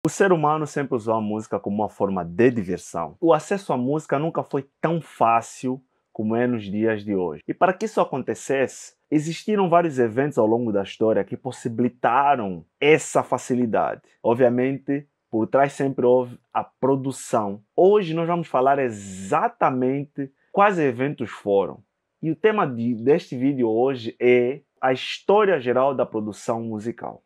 O ser humano sempre usou a música como uma forma de diversão. O acesso à música nunca foi tão fácil como é nos dias de hoje. E para que isso acontecesse, existiram vários eventos ao longo da história que possibilitaram essa facilidade. Obviamente, por trás sempre houve a produção. Hoje nós vamos falar exatamente quais eventos foram. E o tema deste vídeo hoje é a história geral da produção musical.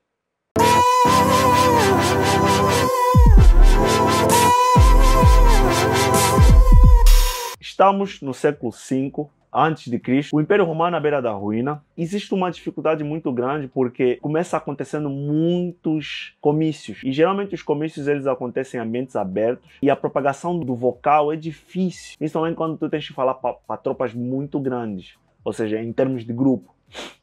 Estamos no século V a.C., o Império Romano à beira da ruína. Existe uma dificuldade muito grande porque começa acontecendo muitos comícios. E geralmente os comícios eles acontecem em ambientes abertos e a propagação do vocal é difícil, principalmente quando tu tens que falar para tropas muito grandes, ou seja, em termos de grupo,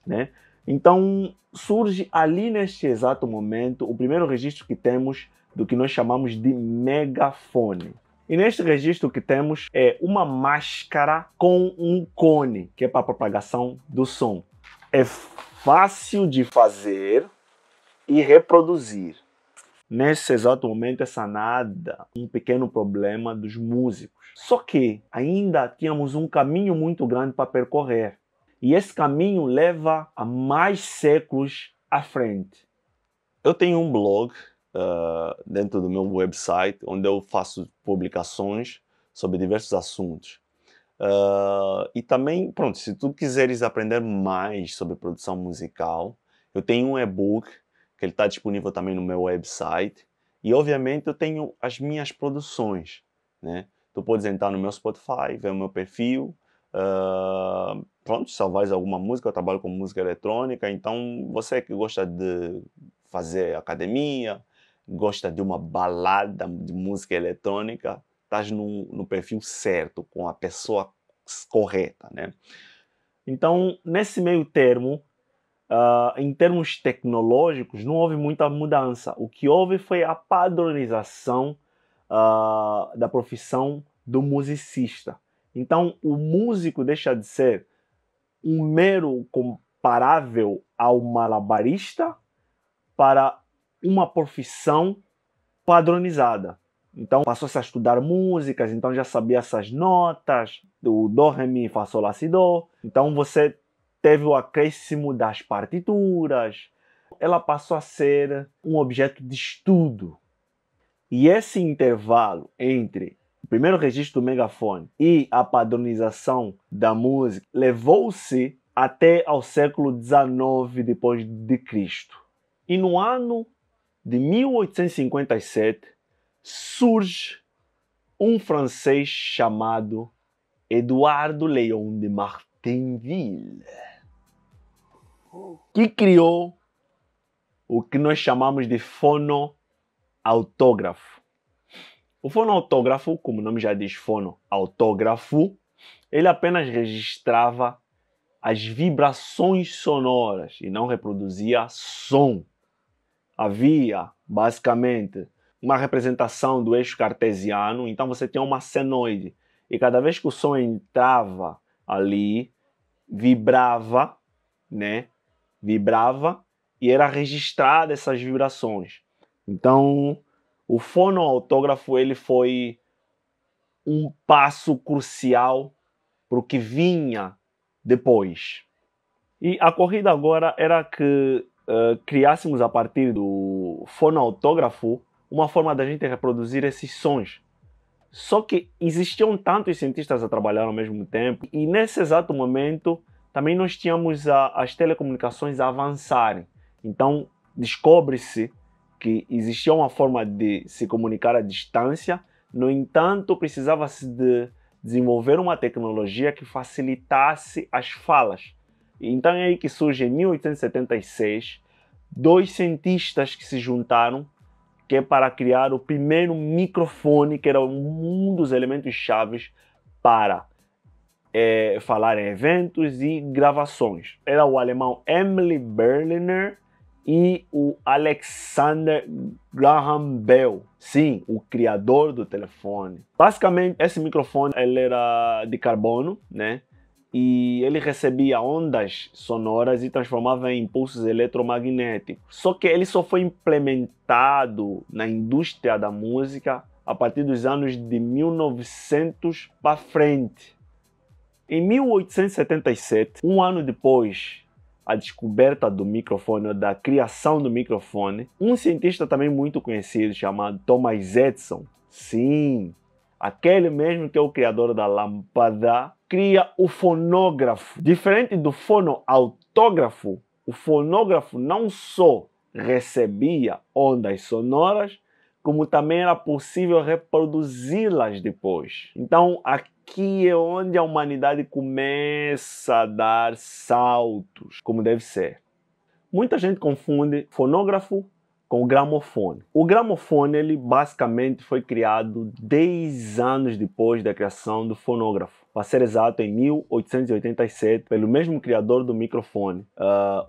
né? Então surge ali neste exato momento o primeiro registro que temos do que nós chamamos de megafone. E neste registro que temos é uma máscara com um cone, que é para a propagação do som. É fácil de fazer e reproduzir. Nesse exato momento é sanada um pequeno problema dos músicos. Só que ainda tínhamos um caminho muito grande para percorrer. E esse caminho leva a mais séculos à frente. Eu tenho um blog dentro do meu website, onde eu faço publicações sobre diversos assuntos. E também, pronto, se tu quiseres aprender mais sobre produção musical, eu tenho um e-book que ele está disponível também no meu website. E obviamente eu tenho as minhas produções, né? Tu podes entrar no meu Spotify, ver o meu perfil, pronto, salvares alguma música. Eu trabalho com música eletrônica, então você que gosta de fazer academia, gosta de uma balada de música eletrônica, estás no perfil certo, com a pessoa correta, né? Então, nesse meio termo, em termos tecnológicos, não houve muita mudança. O que houve foi a padronização da profissão do musicista. Então, o músico deixa de ser um mero comparável ao malabarista para uma profissão padronizada. Então passou-se a estudar músicas, então já sabia essas notas, do Dó, Ré, Mi, Fá, Sol, Lá, Si, Dó. Então você teve o acréscimo das partituras. Ela passou a ser um objeto de estudo. E esse intervalo entre o primeiro registro do megafone e a padronização da música levou-se até ao século XIX depois de Cristo. E no ano de 1857 surge um francês chamado Eduardo Léon de Martinville, que criou o que nós chamamos de fonoautógrafo. O fonoautógrafo, como o nome já diz, fonoautógrafo, ele apenas registrava as vibrações sonoras e não reproduzia som. Havia, basicamente, uma representação do eixo cartesiano, então você tinha uma senoide, e cada vez que o som entrava ali, vibrava, né? Vibrava e era registrada essas vibrações. Então, o fonoautógrafo ele foi um passo crucial para o que vinha depois. E a corrida agora era que criássemos a partir do fonoautógrafo uma forma da gente reproduzir esses sons. Só que existiam tantos cientistas a trabalhar ao mesmo tempo e nesse exato momento também nós tínhamos as telecomunicações a avançarem. Então descobre-se que existia uma forma de se comunicar à distância, no entanto precisava-se de desenvolver uma tecnologia que facilitasse as falas. Então é aí que surge, em 1876, dois cientistas que se juntaram, que é para criar o primeiro microfone, que era um dos elementos chaves para falar em eventos e gravações. Era o alemão Emil Berliner e o Alexander Graham Bell, sim, o criador do telefone. Basicamente, esse microfone ele era de carbono, né? e ele recebia ondas sonoras e transformava em impulsos eletromagnéticos. Só que ele só foi implementado na indústria da música a partir dos anos de 1900 para frente. Em 1877, um ano depois a descoberta do microfone, da criação do microfone, um cientista também muito conhecido chamado Thomas Edison, sim, aquele mesmo que é o criador da lâmpada, cria o fonógrafo. Diferente do fonoautógrafo, o fonógrafo não só recebia ondas sonoras, como também era possível reproduzi-las depois. Então, aqui é onde a humanidade começa a dar saltos, como deve ser. Muita gente confunde fonógrafo com o gramofone. O gramofone, ele basicamente foi criado 10 anos depois da criação do fonógrafo. Para ser exato, em 1887, pelo mesmo criador do microfone,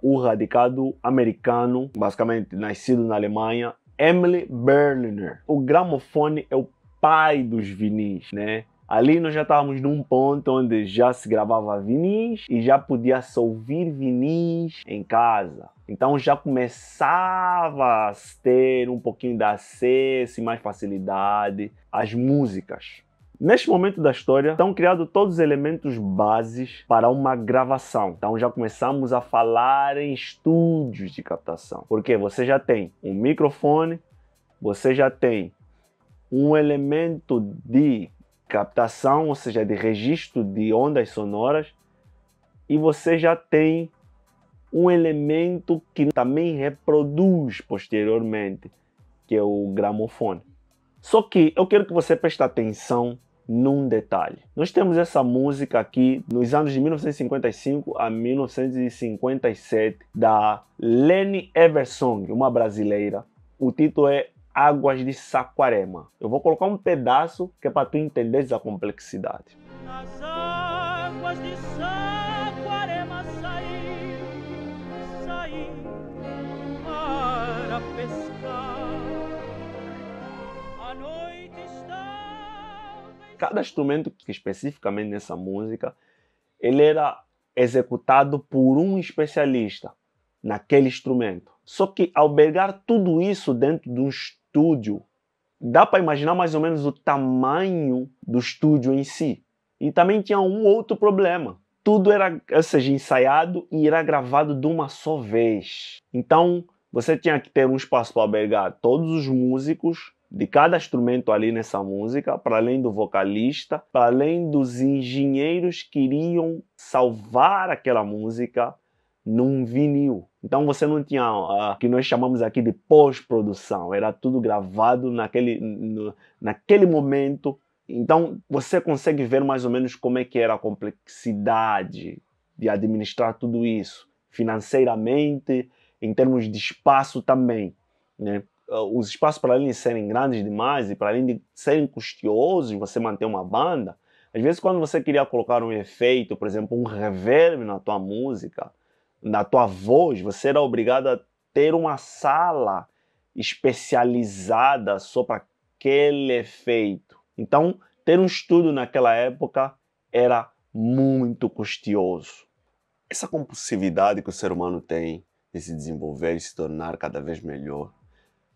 o radicado americano, basicamente nascido na Alemanha, Emil Berliner. O gramofone é o pai dos vinis, né? Ali nós já estávamos num ponto onde já se gravava vinis e já podia-se ouvir vinis em casa. Então já começava a ter um pouquinho de acesso e mais facilidade às músicas. Neste momento da história, estão criados todos os elementos bases para uma gravação. Então já começamos a falar em estúdios de captação. Porque você já tem um microfone, você já tem um elemento de captação, ou seja, de registro de ondas sonoras, e você já tem um elemento que também reproduz posteriormente, que é o gramofone. Só que eu quero que você preste atenção num detalhe. Nós temos essa música aqui nos anos de 1955 a 1957 da Leni Eversong, uma brasileira. O título é Águas de Saquarema. Eu vou colocar um pedaço que é para tu entenderes a complexidade. Nas águas de Saquarema saí para pescar. A noite estava... Cada instrumento que especificamente nessa música, ele era executado por um especialista naquele instrumento. Só que albergar tudo isso dentro de um estúdio, dá para imaginar mais ou menos o tamanho do estúdio em si. E também tinha um outro problema. Tudo era, ou seja, ensaiado e era gravado de uma só vez. Então, você tinha que ter um espaço para albergar todos os músicos de cada instrumento ali nessa música, para além do vocalista, para além dos engenheiros que iriam salvar aquela música num vinil. Então você não tinha o que nós chamamos aqui de pós-produção, era tudo gravado naquele momento. Então você consegue ver mais ou menos como é que era a complexidade de administrar tudo isso, financeiramente, em termos de espaço também, né? Os espaços, para além de serem grandes demais e para além de serem custosos, você manter uma banda, às vezes quando você queria colocar um efeito, por exemplo, um reverb na tua música, na tua voz, você era obrigado a ter uma sala especializada só para aquele efeito. Então, ter um estúdio naquela época era muito custoso. Essa compulsividade que o ser humano tem de se desenvolver e se tornar cada vez melhor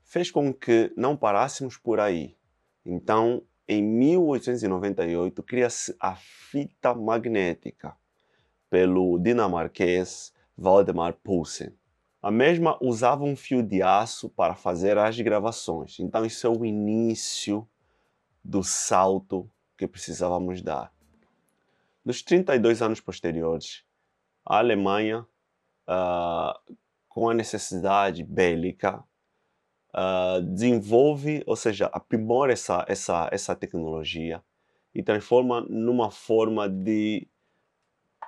fez com que não parássemos por aí. Então, em 1898, cria-se a fita magnética pelo dinamarquês Valdemar Poulsen. A mesma usava um fio de aço para fazer as gravações. Então, isso é o início do salto que precisávamos dar. Nos 32 anos posteriores, a Alemanha, com a necessidade bélica, desenvolve, ou seja, aprimora essa tecnologia e transforma numa forma de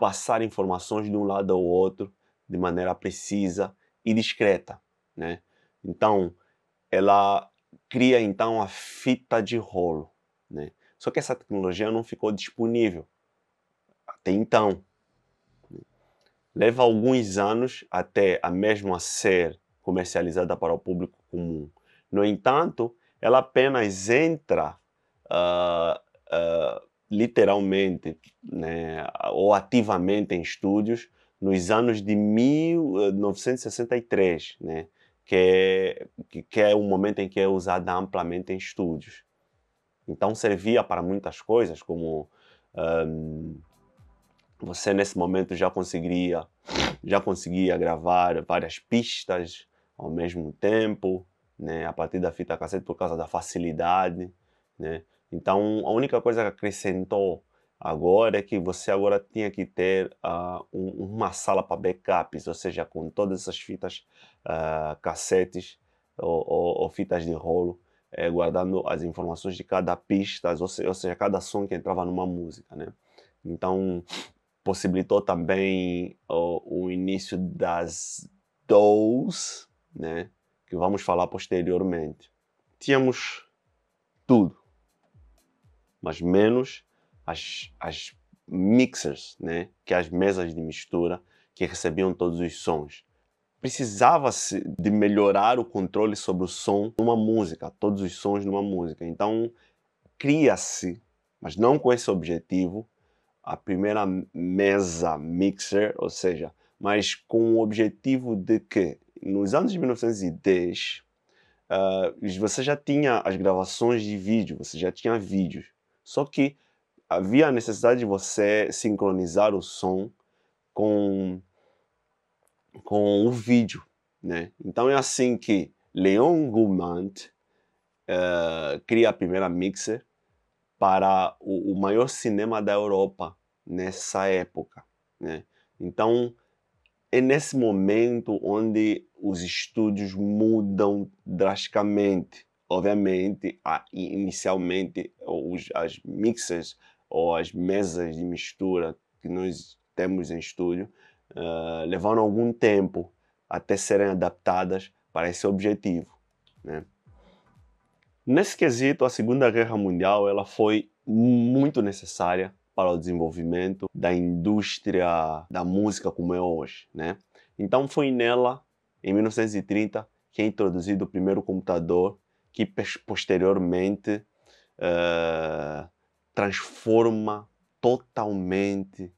passar informações de um lado ao outro de maneira precisa e discreta, né? Então, ela cria então a fita de rolo, né? Só que essa tecnologia não ficou disponível até então. Leva alguns anos até a mesma ser comercializada para o público comum. No entanto, ela apenas entra literalmente, né, ou ativamente em estúdios nos anos de 1963, né, que é o momento em que é usada amplamente em estúdios. Então servia para muitas coisas, como você nesse momento já conseguia gravar várias pistas ao mesmo tempo, né, a partir da fita cassete por causa da facilidade, né. Então a única coisa que acrescentou agora é que você agora tinha que ter uma sala para backups, ou seja, com todas essas fitas cassetes ou fitas de rolo, guardando as informações de cada pista, ou seja, cada som que entrava numa música, né. Então possibilitou também o início das DAWs, né, que vamos falar posteriormente. Tínhamos tudo, mas menos as mixers, né, que é as mesas de mistura que recebiam todos os sons. Precisava-se de melhorar o controle sobre o som numa música, todos os sons numa música. Então cria-se, mas não com esse objetivo, a primeira mesa mixer, ou seja, mas com o objetivo de que nos anos de 1910 você já tinha as gravações de vídeo, você já tinha vídeos, só que havia a necessidade de você sincronizar o som com, com o vídeo, né? Então é assim que Leon Goumand cria a primeira mixer para o maior cinema da Europa nessa época, né? Então é nesse momento onde os estúdios mudam drasticamente. Obviamente, inicialmente as mixers ou as mesas de mistura que nós temos em estúdio levaram algum tempo até serem adaptadas para esse objetivo, né? Nesse quesito, a Segunda Guerra Mundial ela foi muito necessária para o desenvolvimento da indústria da música como é hoje, né? Então foi nela, em 1930, que é introduzido o primeiro computador que posteriormente transforma totalmente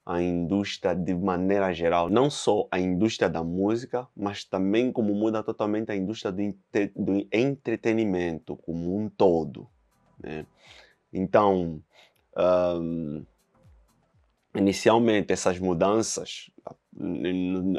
a indústria de maneira geral, não só a indústria da música, mas também como muda totalmente a indústria do entretenimento como um todo, né? Então, inicialmente essas mudanças,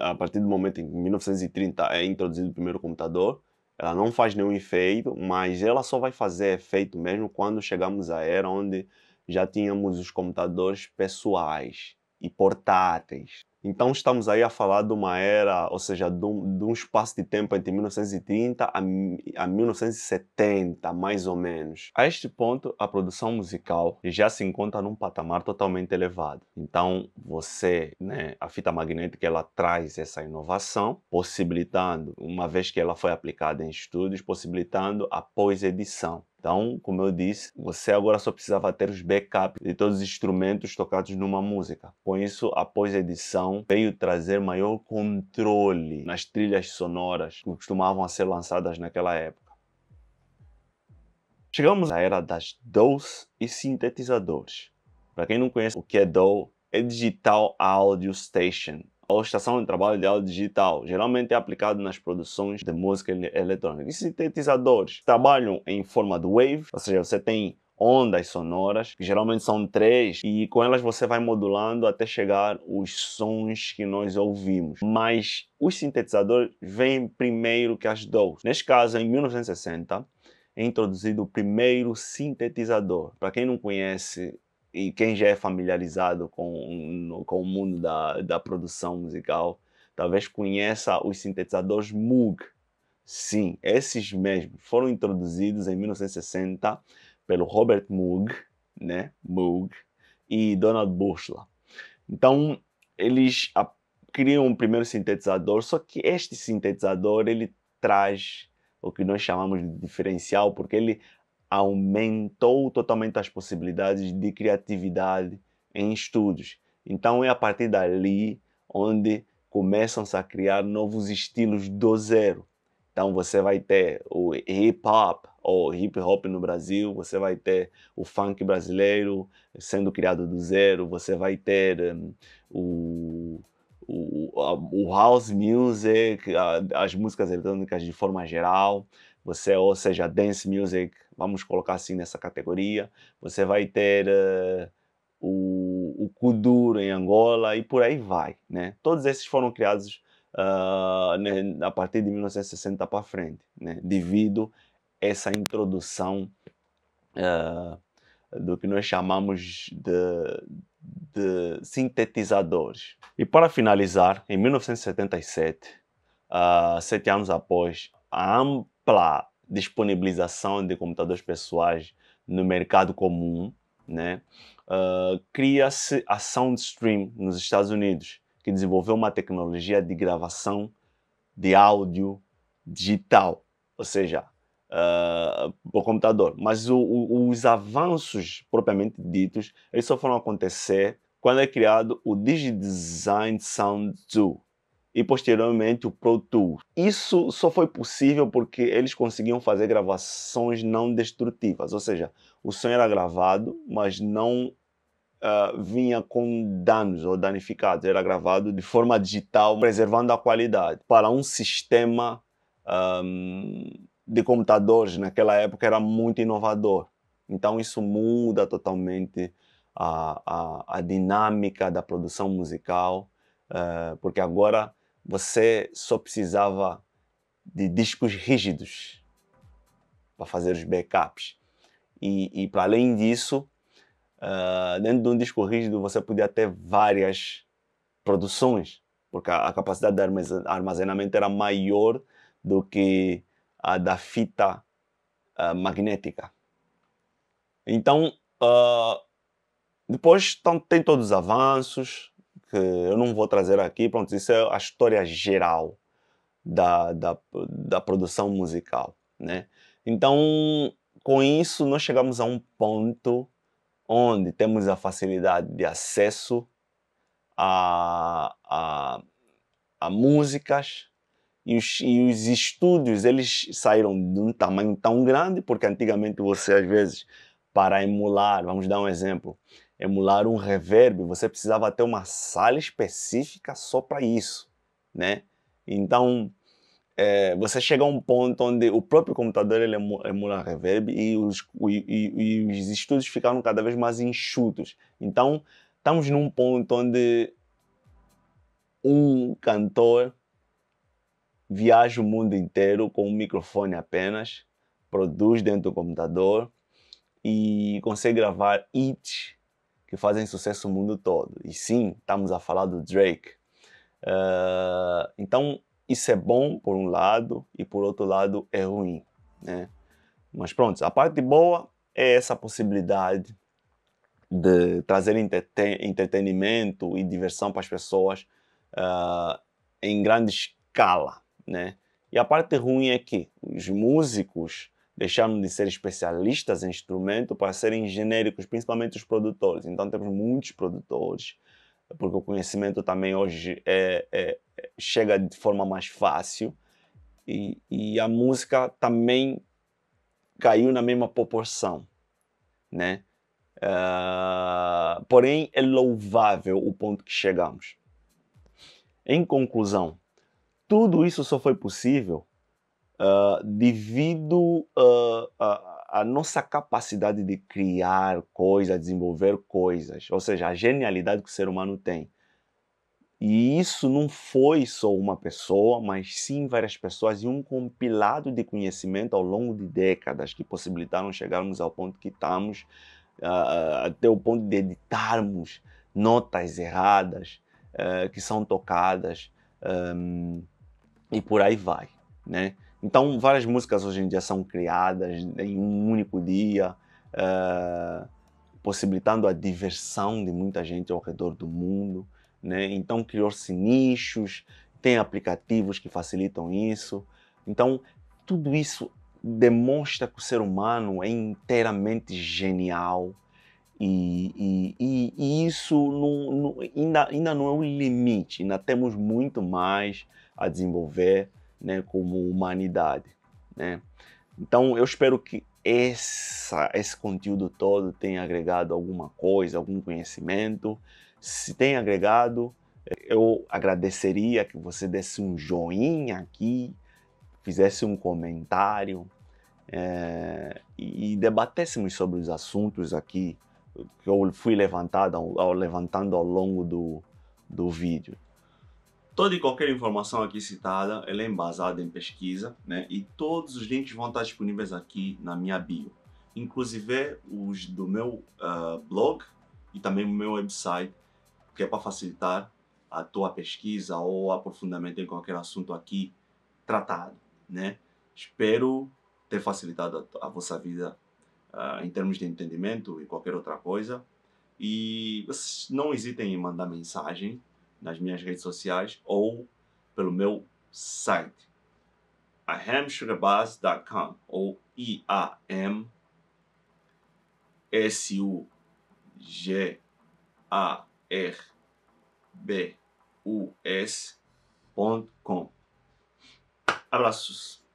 a partir do momento em que em 1930 é introduzido o primeiro computador, ela não faz nenhum efeito, mas ela só vai fazer efeito mesmo quando chegamos à era onde já tínhamos os computadores pessoais e portáteis. Então estamos aí a falar de uma era, ou seja, de um espaço de tempo entre 1930 a 1970, mais ou menos. A este ponto, a produção musical já se encontra num patamar totalmente elevado. Então você, né, a fita magnética, ela traz essa inovação, possibilitando, uma vez que ela foi aplicada em estúdios, possibilitando a pós-edição. Então, como eu disse, você agora só precisava ter os backups de todos os instrumentos tocados numa música. Com isso, a pós-edição veio trazer maior controle nas trilhas sonoras que costumavam ser lançadas naquela época. Chegamos à era das DAWs e sintetizadores. Para quem não conhece o que é DAW, é Digital Audio Station, ou estação de trabalho de áudio digital, geralmente é aplicado nas produções de música eletrônica. E sintetizadores trabalham em forma de wave, ou seja, você tem ondas sonoras, que geralmente são 3, e com elas você vai modulando até chegar os sons que nós ouvimos. Mas os sintetizadores vêm primeiro que as DAWs. Neste caso, em 1960, é introduzido o primeiro sintetizador. Para quem não conhece, e quem já é familiarizado com o mundo da produção musical, talvez conheça os sintetizadores Moog. Sim, esses mesmos foram introduzidos em 1960 pelo Robert Moog, né? Moog, e Donald Buchla. Então, eles criam um primeiro sintetizador, só que este sintetizador ele traz o que nós chamamos de diferencial, porque ele aumentou totalmente as possibilidades de criatividade em estúdios. Então é a partir dali onde começam-se a criar novos estilos do zero. Então você vai ter o hip hop ou hip hop no Brasil, você vai ter o funk brasileiro sendo criado do zero, você vai ter o house music, as músicas eletrônicas de forma geral, ou seja, dance music, vamos colocar assim nessa categoria, você vai ter o kuduro em Angola e por aí vai, né? Todos esses foram criados a partir de 1960 para frente, né? Devido a essa introdução do que nós chamamos de sintetizadores. E para finalizar, em 1977, 7 anos após a ampla disponibilização de computadores pessoais no mercado comum, né, cria-se a SoundStream nos Estados Unidos, que desenvolveu uma tecnologia de gravação de áudio digital, ou seja, por computador. Mas os avanços propriamente ditos, eles só foram acontecer quando é criado o DigiDesign Sound 2 e posteriormente o Pro Tools. Isso só foi possível porque eles conseguiam fazer gravações não destrutivas, ou seja, o som era gravado, mas não vinha com danos ou danificados, era gravado de forma digital, preservando a qualidade. Para um sistema de computadores naquela época era muito inovador. Então isso muda totalmente a dinâmica da produção musical, porque agora você só precisava de discos rígidos para fazer os backups. E para além disso, dentro de um disco rígido você podia ter várias produções, porque a capacidade de armazenamento era maior do que a da fita magnética. Então, depois tem todos os avanços, que eu não vou trazer aqui, pronto, isso é a história geral da produção musical, né? Então, com isso, nós chegamos a um ponto onde temos a facilidade de acesso a músicas, e os estúdios, eles saíram de um tamanho tão grande, porque antigamente você, às vezes, para emular, vamos dar um exemplo, emular um reverb, você precisava ter uma sala específica só para isso, né? Então, você chega a um ponto onde o próprio computador ele emula reverb e os estúdios ficaram cada vez mais enxutos. Então, estamos num ponto onde um cantor viaja o mundo inteiro com um microfone apenas, produz dentro do computador e consegue gravar hits que fazem sucesso no mundo todo. E sim, estamos a falar do Drake. Então, isso é bom por um lado e por outro lado é ruim, né? Mas pronto, a parte boa é essa possibilidade de trazer entretenimento e diversão para as pessoas em grande escala, né? E a parte ruim é que os músicos deixaram de ser especialistas em instrumento para serem genéricos, principalmente os produtores. Então temos muitos produtores, porque o conhecimento também hoje chega de forma mais fácil e a música também caiu na mesma proporção, né? Porém é louvável o ponto que chegamos. Em conclusão, tudo isso só foi possível devido à nossa capacidade de criar coisas, desenvolver coisas, ou seja, a genialidade que o ser humano tem. E isso não foi só uma pessoa, mas sim várias pessoas e um compilado de conhecimento ao longo de décadas que possibilitaram chegarmos ao ponto que estamos, até o ponto de editarmos notas erradas que são tocadas e por aí vai, né? Então várias músicas hoje em dia são criadas em um único dia, possibilitando a diversão de muita gente ao redor do mundo, né? Então criou-se nichos, tem aplicativos que facilitam isso. Então tudo isso demonstra que o ser humano é inteiramente genial e isso ainda não é o limite, ainda temos muito mais a desenvolver né, como humanidade, né? Então eu espero que esse conteúdo todo tenha agregado alguma coisa, algum conhecimento. Se tem agregado, eu agradeceria que você desse um joinha aqui, fizesse um comentário e debatêssemos sobre os assuntos aqui que eu fui levantando ao longo do vídeo. Toda e qualquer informação aqui citada, ela é embasada em pesquisa, né? E todos os links vão estar disponíveis aqui na minha bio. Inclusive os do meu blog e também o meu website, que é para facilitar a tua pesquisa ou aprofundamento em qualquer assunto aqui tratado, né? Espero ter facilitado a vossa vida em termos de entendimento e qualquer outra coisa. E vocês não hesitem em mandar mensagem nas minhas redes sociais ou pelo meu site iamsugarbuzz.com ou iamsugarbus.com. Abraços!